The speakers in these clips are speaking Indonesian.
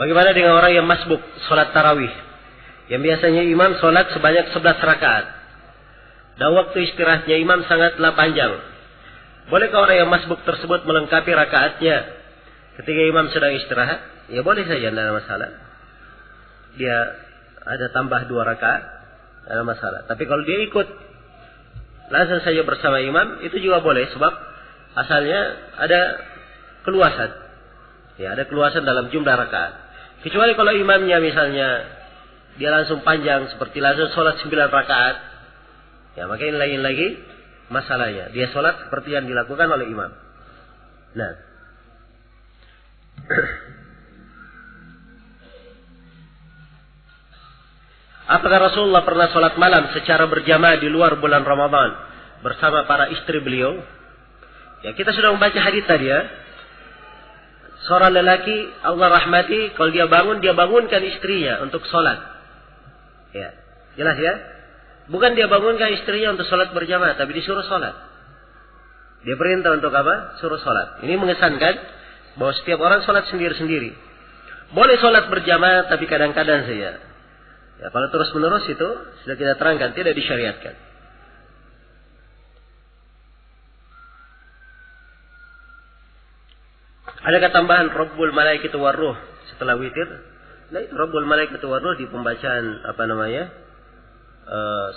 Bagaimana dengan orang yang masbuk sholat tarawih? Yang biasanya imam sholat sebanyak 11 rakaat. Dan waktu istirahatnya imam sangatlah panjang. Bolehkah orang yang masbuk tersebut melengkapi rakaatnya ketika imam sedang istirahat? Ya boleh saja, tidak ada masalah. Dia ada tambah 2 rakaat, tidak ada masalah. Tapi kalau dia ikut langsung saja bersama imam, itu juga boleh. Sebab asalnya ada keluasan. Ya, ada keluasan dalam jumlah rakaat. Kecuali kalau imamnya misalnya dia langsung panjang, seperti langsung sholat 9 rakaat. Ya, maka ini lain lagi masalahnya. Dia sholat seperti yang dilakukan oleh imam. Nah. Apakah Rasulullah pernah sholat malam secara berjamaah di luar bulan Ramadan bersama para istri beliau? Ya, kita sudah membaca hadis tadi ya. Seorang lelaki Allah rahmati, kalau dia bangun, dia bangunkan istrinya untuk sholat. Ya, jelas ya. Bukan dia bangunkan istrinya untuk sholat berjamaah, tapi disuruh sholat. Dia perintah untuk apa? Suruh sholat. Ini mengesankan bahwa setiap orang sholat sendiri-sendiri. Boleh sholat berjamaah, tapi kadang-kadang saja. Ya, kalau terus-menerus itu sudah kita terangkan, tidak disyariatkan. Adakah tambahan Rabbul Malaikatu Warruh setelah witir? Nah, Rabbul Malaikatu Warruh di pembacaan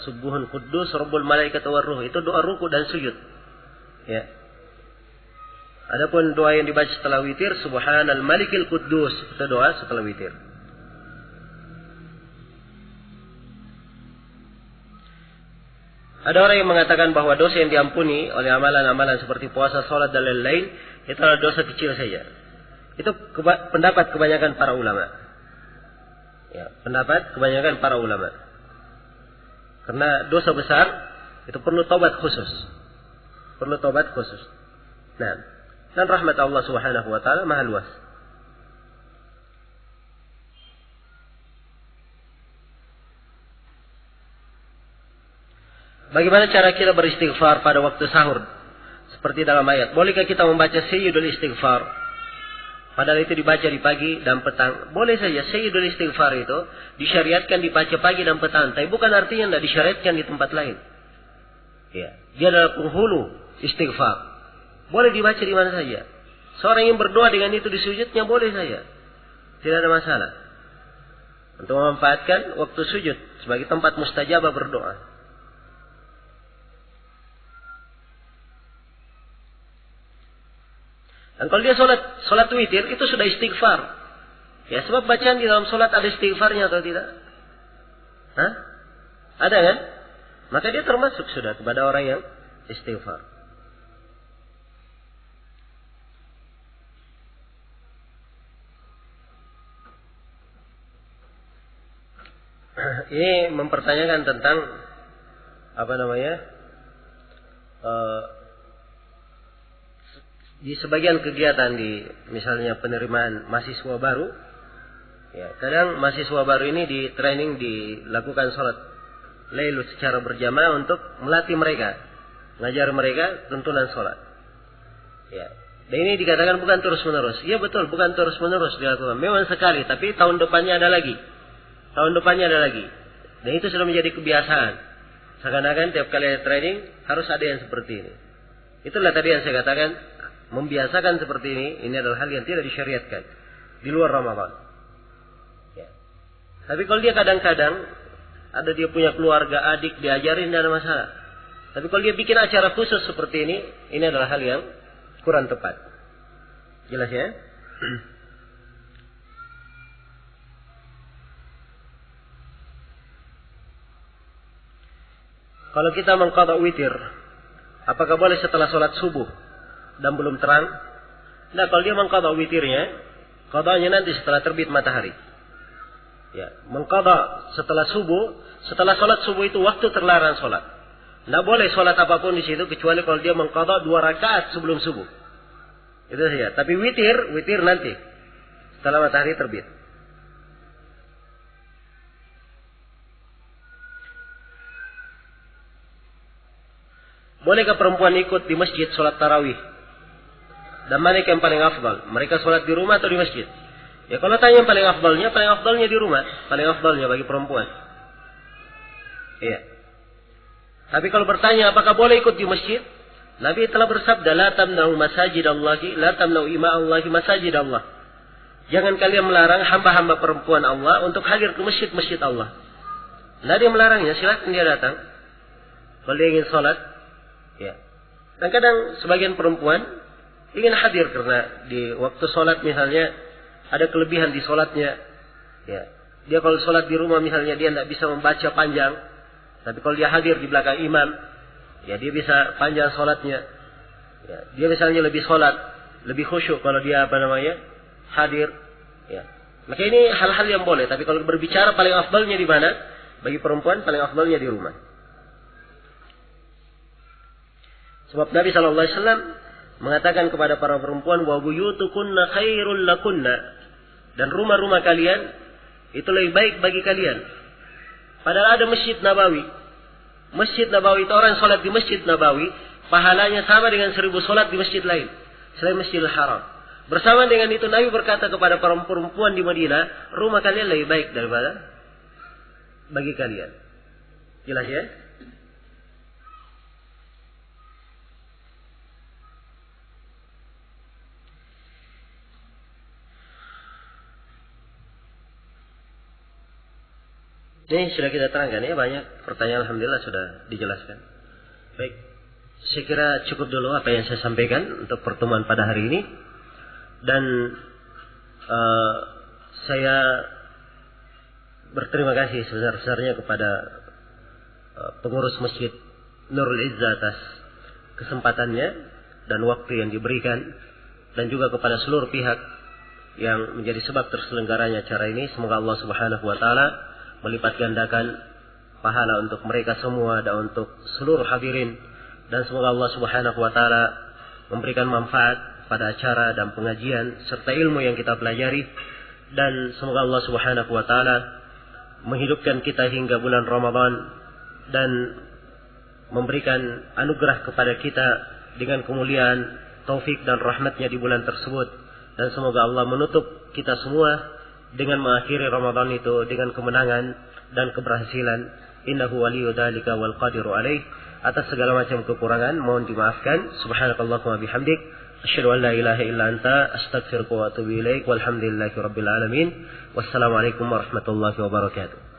Subuhun Quddus Rabbul Malaikatu Warruh itu doa ruku dan sujud. Ya. Adapun doa yang dibaca setelah witir Subhanal Malikil Quddus itu doa setelah witir. Ada orang yang mengatakan bahwa dosa yang diampuni oleh amalan-amalan seperti puasa, sholat dan lain-lain itu adalah dosa kecil saja. Itu pendapat kebanyakan para ulama. Ya, pendapat kebanyakan para ulama. Karena dosa besar itu perlu taubat khusus. Perlu taubat khusus. Nah, dan rahmat Allah Subhanahu wa taala maha luas. Bagaimana cara kita beristighfar pada waktu sahur? Seperti dalam ayat. Bolehkah kita membaca Sayyidul Istighfar? Padahal itu dibaca di pagi dan petang. Boleh saja. Sayyidul Istighfar itu disyariatkan dibaca pagi dan petang. Tapi bukan artinya tidak disyariatkan di tempat lain. Ya. Dia adalah penghulu istighfar. Boleh dibaca di mana saja. Seorang yang berdoa dengan itu di sujudnya boleh saja. Tidak ada masalah. Untuk memanfaatkan waktu sujud sebagai tempat mustajabah berdoa. Dan kalau dia sholat witir itu sudah istighfar. Ya, sebab bacaan di dalam sholat ada istighfarnya atau tidak? Hah? Ada kan? Maka dia termasuk sudah kepada orang yang istighfar. Ini mempertanyakan tentang di sebagian kegiatan di misalnya penerimaan mahasiswa baru, ya, kadang mahasiswa baru ini di training dilakukan sholat Lailu secara berjamaah untuk melatih mereka, mengajar mereka tuntunan sholat. Ya, dan ini dikatakan bukan terus menerus. Iya betul, bukan terus menerus dilakukan. Memang sekali, tapi tahun depannya ada lagi, tahun depannya ada lagi. Dan itu sudah menjadi kebiasaan. Seakan-akan tiap kali ada training harus ada yang seperti ini. Itulah tadi yang saya katakan. Membiasakan seperti ini adalah hal yang tidak disyariatkan di luar Ramadan. Ya. Tapi kalau dia kadang-kadang ada dia punya keluarga, adik, diajarin, tidak ada masalah. Tapi kalau dia bikin acara khusus seperti ini adalah hal yang kurang tepat. Jelas ya? Kalau kita mengqadha witir, apakah boleh setelah sholat subuh dan belum terang? Nah, kalau dia mengqadha witirnya, qadanya nanti setelah terbit matahari. Ya, mengqadha setelah subuh, setelah sholat subuh itu waktu terlarang sholat. Tidak boleh sholat apapun di situ kecuali kalau dia mengqadha 2 rakaat sebelum subuh. Itu saja. Tapi witir nanti setelah matahari terbit. Bolehkah perempuan ikut di masjid sholat tarawih? Dan mana yang paling afdal? Mereka sholat di rumah atau di masjid? Ya kalau tanya paling afdalnya di rumah, paling afdalnya bagi perempuan. Iya. Tapi kalau bertanya apakah boleh ikut di masjid, Nabi telah bersabda, la tamna'u masajidallahi, la tamna'u ima'allahi masajidallah. Jangan kalian melarang hamba-hamba perempuan Allah untuk hadir ke masjid-masjid Allah. Tidak ada yang melarangnya, silakan dia datang. Kalau dia ingin sholat, ya. Dan kadang sebagian perempuan ingin hadir karena di waktu sholat misalnya ada kelebihan di sholatnya. Ya. Dia kalau sholat di rumah misalnya dia tidak bisa membaca panjang. Tapi kalau dia hadir di belakang imam, ya dia bisa panjang sholatnya. Ya. Dia misalnya lebih sholat, lebih khusyuk kalau dia hadir. Ya. Maka ini hal-hal yang boleh. Tapi kalau berbicara paling afdalnya di mana? Bagi perempuan paling afdalnya di rumah. Sebab Nabi SAW mengatakan kepada para perempuan, wa buyutukunna khairul lakunna, dan rumah-rumah kalian itu lebih baik bagi kalian. Padahal ada Masjid Nabawi. Masjid Nabawi itu orang sholat di Masjid Nabawi, pahalanya sama dengan 1000 sholat di masjid lain selain Masjidil Haram. Bersama dengan itu Nabi berkata kepada para perempuan di Madinah, rumah kalian lebih baik daripada bagi kalian. Jelas ya? Ini sudah kita terangkan ya, banyak pertanyaan, alhamdulillah sudah dijelaskan. Baik, saya kira cukup dulu apa yang saya sampaikan untuk pertemuan pada hari ini. Dan saya berterima kasih sebesar-besarnya kepada pengurus Masjid Nurul Izzah atas kesempatannya dan waktu yang diberikan, dan juga kepada seluruh pihak yang menjadi sebab terselenggaranya acara ini. Semoga Allah Subhanahu wa taala melipat gandakan pahala untuk mereka semua dan untuk seluruh hadirin, dan semoga Allah Subhanahu wa taala memberikan manfaat pada acara dan pengajian serta ilmu yang kita pelajari, dan semoga Allah Subhanahu wa taala menghidupkan kita hingga bulan Ramadan dan memberikan anugerah kepada kita dengan kemuliaan, taufik dan rahmatnya di bulan tersebut, dan semoga Allah menutup kita semua dengan mengakhiri Ramadan itu dengan kemenangan dan keberhasilan. Innahu waliyyu dzalika wal qadiru alaih. Atas segala macam kekurangan mohon dimaafkan. Subhanakallahumma bihamdik, asyhadu an la ilaha illa anta, astaghfiruka wa atubu ilaik. Walhamdulillahirabbil alamin. Wassalamualaikum warahmatullahi wabarakatuh.